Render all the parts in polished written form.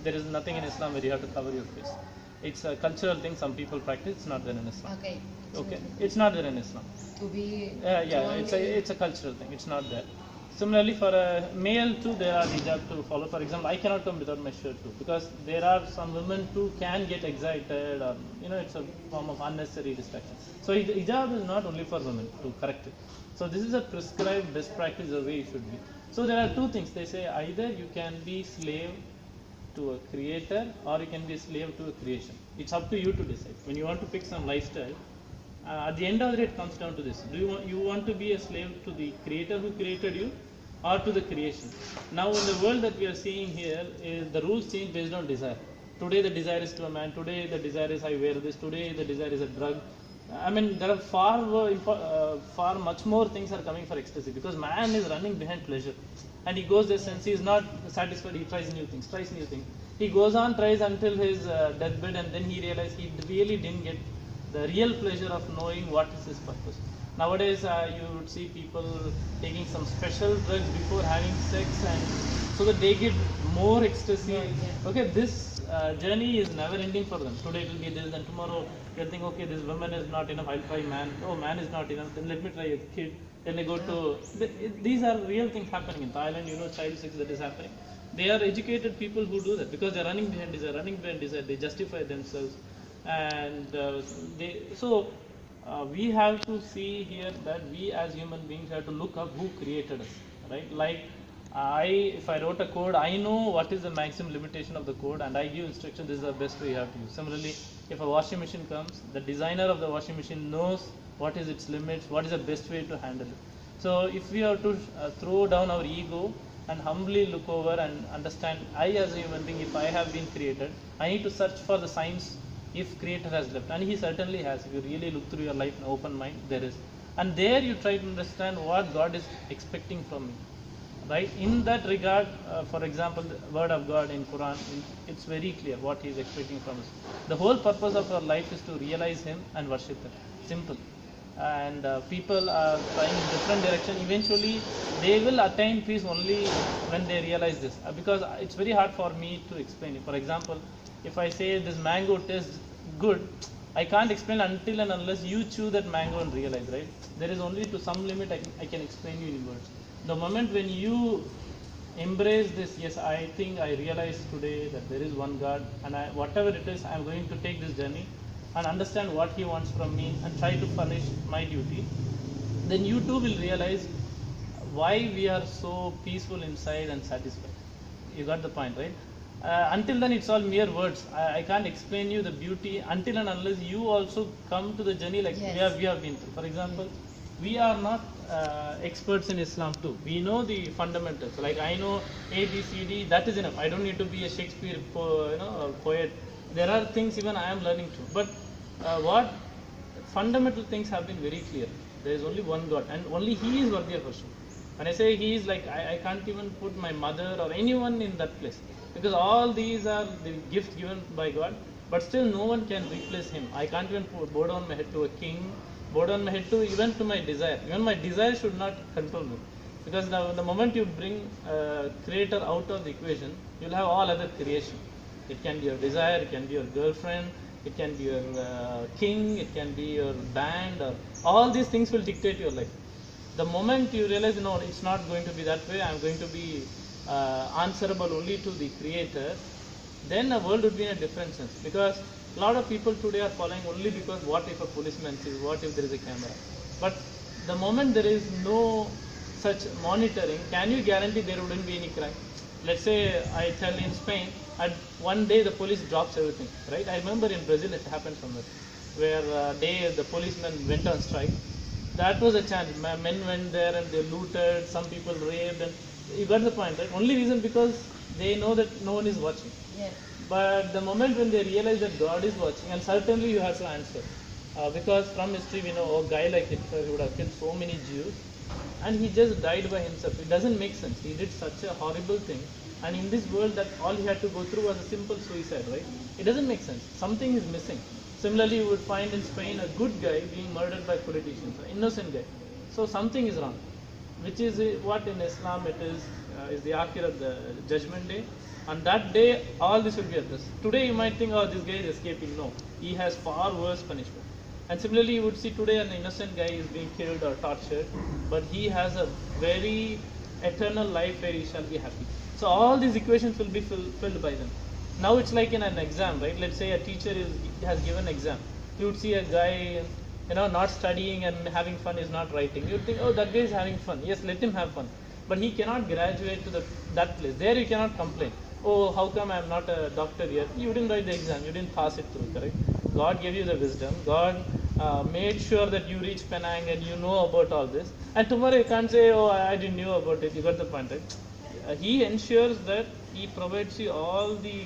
there is nothing in Islam where you have to cover your face. It's a cultural thing. Some people practice. It's not there in Islam. Okay. Okay. It's not there in Islam. To be. Yeah. It's a cultural thing. It's not there. Similarly, for a male too, there are hijab to follow. For example, I cannot come without my shirt too, because there are some women too can get excited, or it's a form of unnecessary distraction. So hijab is not only for women to correct it. So this is a prescribed best practice the way it should be. So there are two things. They say either you can be slave to a creator or you can be a slave to a creation. It's up to you to decide. When you want to pick some lifestyle, at the end of the day, it comes down to this: do you want to be a slave to the creator who created you, or to the creation? Now, in the world that we are seeing here, the rules change based on desire. Today the desire is to a man. Today the desire is I wear this. Today the desire is a drug. I mean, there are far much more things are coming for ecstasy, because man is running behind pleasure, and he goes there since he is not satisfied. He tries new things. He goes on, tries until his deathbed, and then he realizes he really didn't get the real pleasure of knowing what is his purpose. Nowadays, you would see people taking some special drugs before having sex, and so that they get more ecstasy. Okay, this journey is never ending for them. Today it will be this, and tomorrow they'll think, okay, this woman is not enough, I'll try man. Oh, man is not enough, then let me try a kid. Then they go to. These are real things happening in Thailand. Child sex that is happening. They are educated people who do that because they are running behind desire. They justify themselves, and we have to see here that we as human beings have to look up who created us, right? Like if I wrote a code, I know what is the maximum limitation of the code, and I give instruction, this is the best way you have to use. Similarly, if a washing machine comes, the designer of the washing machine knows what is its limits, what is the best way to handle it. So if we have to throw down our ego and humbly look over and understand, I as a human being, if I have been created, I need to search for the signs if creator has left, and he certainly has. If you really look through your life in open mind, there is, and there you try to understand what God is expecting from me, right? In that regard, for example, the word of God in Quran, it's very clear what he is expecting from us. The whole purpose of our life is to realize him and worship him. Simple. And people are trying in different direction. Eventually they will attain peace only when they realize this, because it's very hard for me to explain it. For example, if I say this mango tastes good, I can't explain until and unless you chew that mango and realize, right? There is only to some limit I can explain you in words. The moment when you embrace this, yes, I think I realize today that there is one God, and whatever it is, I'm going to take this journey and understand what he wants from me and try to furnish my duty, then you too will realize why we are so peaceful inside and satisfied. You got the point, right? Until then it's all mere words. I can't explain you the beauty until and unless you also come to the journey like we have been through. For example, we are not experts in Islam too. We know the fundamentals. Like I know A, B, C, D, that is enough. I don't need to be a Shakespeare poet. There are things even I am learning too. But what fundamental things have been very clear. There is only one God, and only he is worthy of worship. When I say he is, like I can't even put my mother or anyone in that place, because all these are the gifts given by God, but still no one can replace him. I can't even bow down my head to a king, bow down my head to even to my desire. Even my desire should not control me, because the moment you bring creator out of the equation, you'll have all other creation. It can be your desire, it can be your girlfriend, it can be your king, it can be your band, or all these things will dictate your life. The moment you realize, no, it's not going to be that way, I'm going to be answerable only to the creator, then the world would be in a different sense. Because a lot of people today are following only because what if a policeman sees, what if there is a camera. But the moment there is no such monitoring, can you guarantee there wouldn't be any crime? Let's say I tell in Spain, and one day the police drops everything, right? I remember in Brazil it happened somewhere, where the policemen went on strike. That was a chance. Men went there and they looted, some people raped, and you got the point, right? Only reason because they know that no one is watching. Yes. But the moment when they realize that God is watching, and certainly you have to answer. Because from history we know a guy like Hitler who would have killed so many Jews, and he just died by himself. It doesn't make sense. He did such a horrible thing, and in this world that all he had to go through was a simple suicide, right? It doesn't make sense. Something is missing. Similarly, you would find in Spain a good guy being murdered by politicians, an innocent guy. So something is wrong, which is what in Islam it is the Akhirah, the judgment day. On that day, all this will be addressed. Today, you might think, oh, this guy is escaping. No, he has far worse punishment. And similarly, you would see today an innocent guy is being killed or tortured, but he has a very eternal life where he shall be happy. So all these equations will be filled by them. Now it's like in an exam, right? Let's say a teacher has given exam. You would see a guy, not studying and having fun is not writing. You would think, oh, that guy is having fun. Yes, let him have fun. But he cannot graduate to that place. There you cannot complain. Oh, how come I am not a doctor yet? You didn't write the exam. You didn't pass it through, correct? God gave you the wisdom. God made sure that you reach Penang and you know about all this. And tomorrow you can't say, oh, I didn't know about it. You got the point, right? He ensures that he provides you all the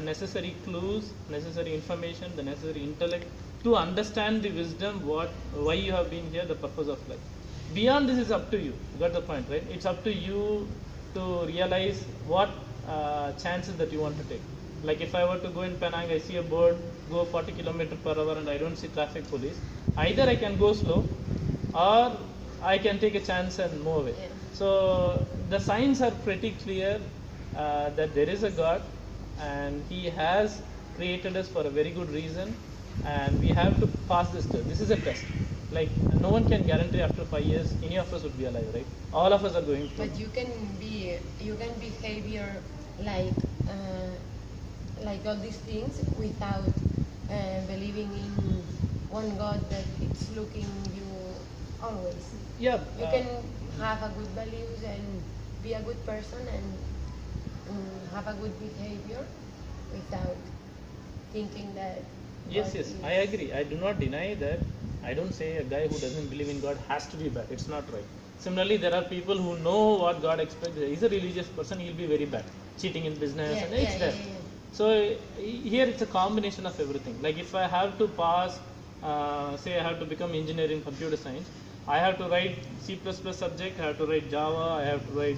necessary clues, necessary information, the necessary intellect to understand the wisdom, why you have been here, the purpose of life. Beyond this is up to you. You got the point, right? It's up to you to realize what chances that you want to take. Like if I were to go in Penang, I see a board go 40 km/h and I don't see traffic police. Either I can go slow or I can take a chance and move away. Yeah. So the signs are pretty clear that there is a God and He has created us for a very good reason, and we have to pass this test. This is a test. Like no one can guarantee after 5 years any of us would be alive, right? All of us are going through. But you can behavior like all these things without believing in one God that it's looking you always. Yeah. You can have a good values and be a good person and have a good behavior without thinking that. Yes, I agree. I do not deny that. I don't say a guy who doesn't believe in God has to be bad. It's not right. Similarly, there are people who know what God expects. He's a religious person, he'll be very bad. Cheating in business, and it's there. So here it's a combination of everything. Like if I have to pass, say I have to become engineer in computer science, I have to write C++ subject, I have to write Java, I have to write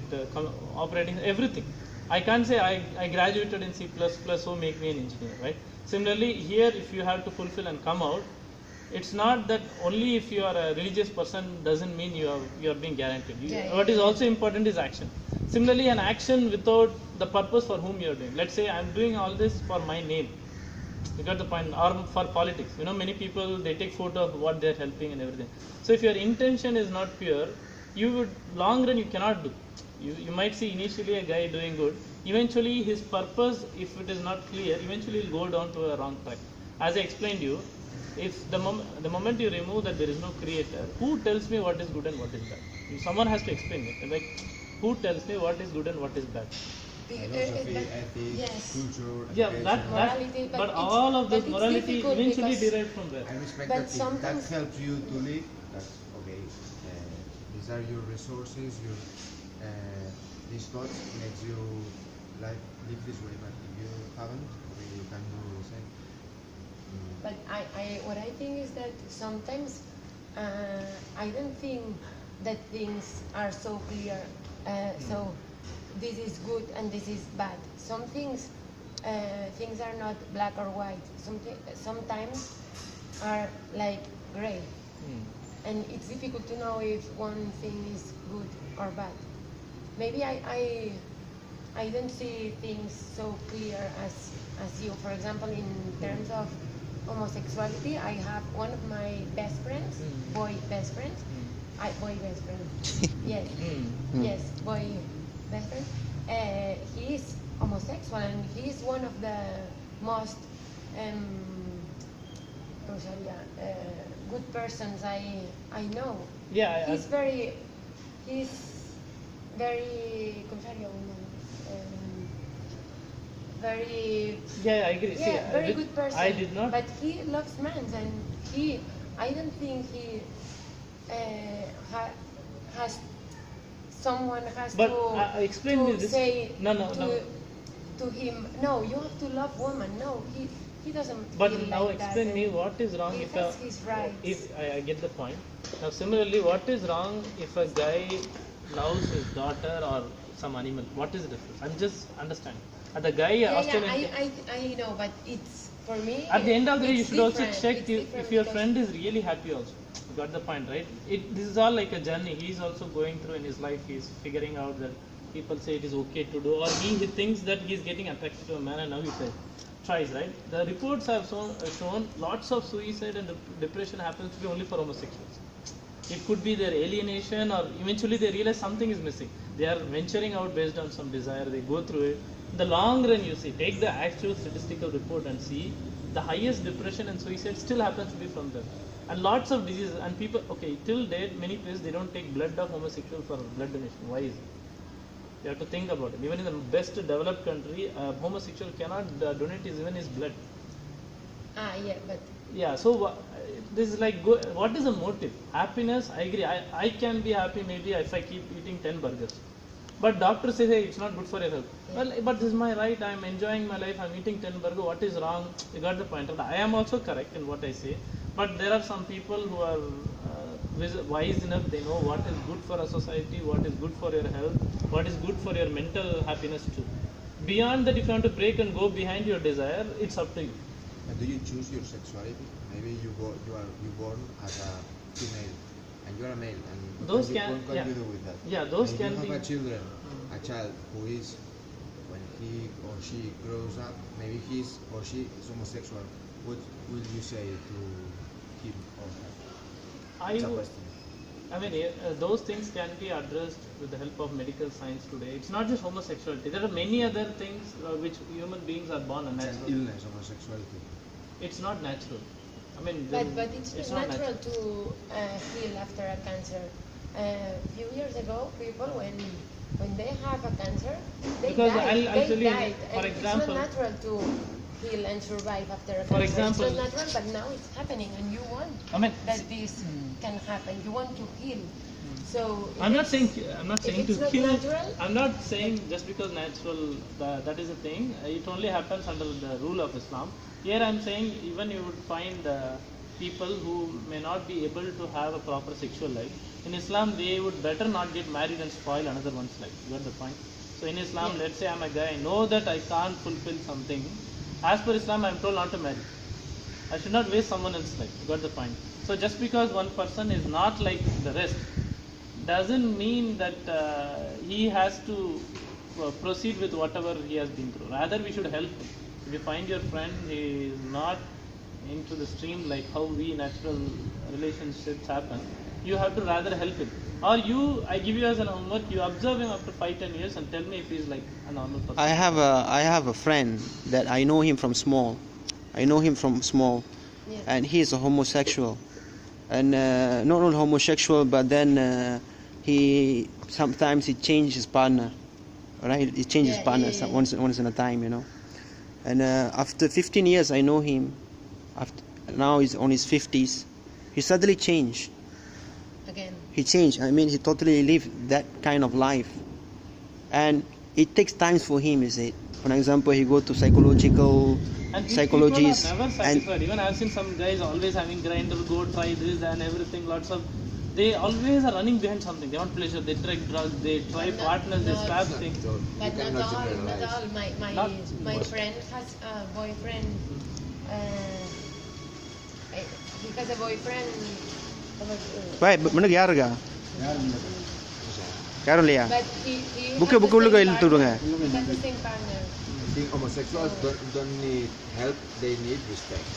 operating, everything. I can't say I graduated in C++, so make me an engineer, right? Similarly, here if you have to fulfill and come out, it's not that only if you are a religious person doesn't mean you are being guaranteed. What is also important is action. Similarly, an action without the purpose for whom you are doing. Let's say I'm doing all this for my name. You got the point. Or for politics. Many people, they take photo of what they're helping and everything. So if your intention is not pure, you would, long run, you cannot do. You might see initially a guy doing good. Eventually, his purpose, if it is not clear, eventually he'll go down to a wrong track. As I explained to you, if the moment you remove that there is no creator, who tells me what is good and what is bad? Someone has to explain it. Like, who tells me what is good and what is bad? Philosophy, ethics, culture, yeah, morality, but all of this morality eventually derived from there. I respect that if that helps you to live, that's okay. These are your resources, these thoughts makes you live this way, but if you haven't, okay, you can do the same. But what I think is that sometimes I don't think that things are so clear. So this is good and this is bad. Some things are not black or white. Sometimes are like gray, and it's difficult to know if one thing is good or bad. Maybe I don't see things so clear as you. For example, in terms of homosexuality, I have one of my best friends, boy best friend. Yes, yes, boy best friend. He is homosexual and he is one of the most good persons I know. Yeah, he's very very yeah, I agree. Yeah, see, very good person. I did not. But he loves men, and I don't think he has someone has but, to explain to me this. say No. to him, no, you have to love woman. No, he doesn't. But feel now like explain that, me what is wrong he if has his rights. if I get the point. Now similarly, what is wrong if a guy loves his daughter or some animal? What is the difference? I'm just understanding. The guy Australian. I know, but it's for me. At the end of the day, you should also different. check if your friend is really happy also. You got the point, right? This is all like a journey. He's also going through in his life. He's figuring out that people say it is okay to do, or he thinks that he is getting attracted to a man and now he tries, right? The reports have shown lots of suicide and depression happens to be only for homosexuals. It could be their alienation, or eventually they realize something is missing. They are venturing out based on some desire, they go through it. In the long run, you see, take the actual statistical report and see the highest depression and suicide still happens to be from them. And lots of diseases, and people, okay, till date, many places they don't take blood of homosexual for blood donation. Why is it? You have to think about it. Even in the best developed country, homosexual cannot donate even his blood. Yeah, but Yeah, so this is like, what is the motive? Happiness, I agree. I can be happy maybe if I keep eating 10 burgers. But doctor says, hey, it's not good for your health. Yeah. Well, but this is my right. I am enjoying my life. I am eating 10 burgers. What is wrong? You got the point. I am also correct in what I say. But there are some people who are wise enough. They know what is good for a society, what is good for your health, what is good for your mental happiness too. Beyond that, if you want to break and go behind your desire, it's up to you. And do you choose your sexuality? Maybe you born as a female, and you are a male, and Those what can- can yeah. you do with that? Yeah, those And can you be. have a child who is, when he or she grows up, maybe he's or she is homosexual. What will you say to him or her? It's a question. I mean, those things can be addressed with the help of medical science today. It's not just homosexuality. There are many other things which human beings are born It's unnatural. an illness, homosexuality. It's not natural. I mean, but it's not natural to heal after a cancer. A few years ago, people when they have a cancer, they Because died. I'll tell you, died. for And example- it's not natural to heal and survive after a cancer. For example- it's not natural, but now it's happening, and you want I mean, that this can happen. You want to heal. So I'm not it's- saying to it's not kill. natural? I'm not saying just because natural that is a thing. It only happens under the rule of Islam. Here I'm saying even you would find people who may not be able to have a proper sexual life. In Islam, they would better not get married and spoil another one's life. You got the point? So in Islam, Yeah. let's say I'm a guy, I know that I can't fulfill something. As per Islam, I'm told not to marry. I should not waste someone else's life. You got the point? So just because one person is not like the rest, doesn't mean that he has to proceed with whatever he has been through. Rather, we should help him. If you find your friend he is not into the stream like how we natural relationships happen, you have to rather help him. Or I give you as an homework, you observe him after 5-10 years and tell me if he's like a normal person. I have a friend that I know him from small. Yeah. And he is a homosexual, and not only homosexual, but then he sometimes changes his partner, right? He changes Yeah, partner yeah. once in a time, you know. And after 15 years, I know him. Now he's on his 50s. He suddenly changed. Again. He changed. I mean, he totally lived that kind of life, and it takes time for him. Is it? For example, he go to psychologists, and these people are never and satisfied. Even I've seen some guys always having grinder, go try this and everything. They always are running behind something. They want pleasure. They try drugs. They try But not- partners. They not- swap things. So But you not cannot all, generalize. not all. Not My most. friend has a boyfriend. He has a boyfriend. right, முன்னுக்கு யார் இருக்கா? யாரும் இல்லையா? But he Book has the உள்ள same இழுத்து விடுங்க. partner. He has the same partner. I think homosexuals don't need help, they need respect.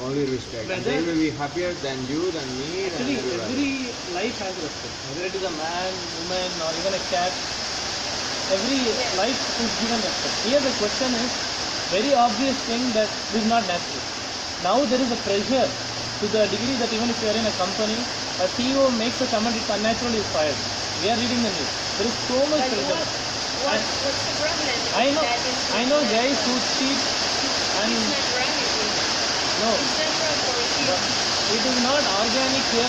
Only respect. And they will be happier than you, than me, than Actually, everybody. every life has respect. Whether it is a man, woman, or even a cat, every life is given respect. Here the question is very obvious thing that this is not natural. Now there is a pressure to the degree that even if you are in a company, a CEO makes a comment, it's unnatural, is fired. We are reading the news. There is so much But pressure. what's the problem? I know guys who cheat and It's naturality. no, It's natural for a kid. it is not organic here.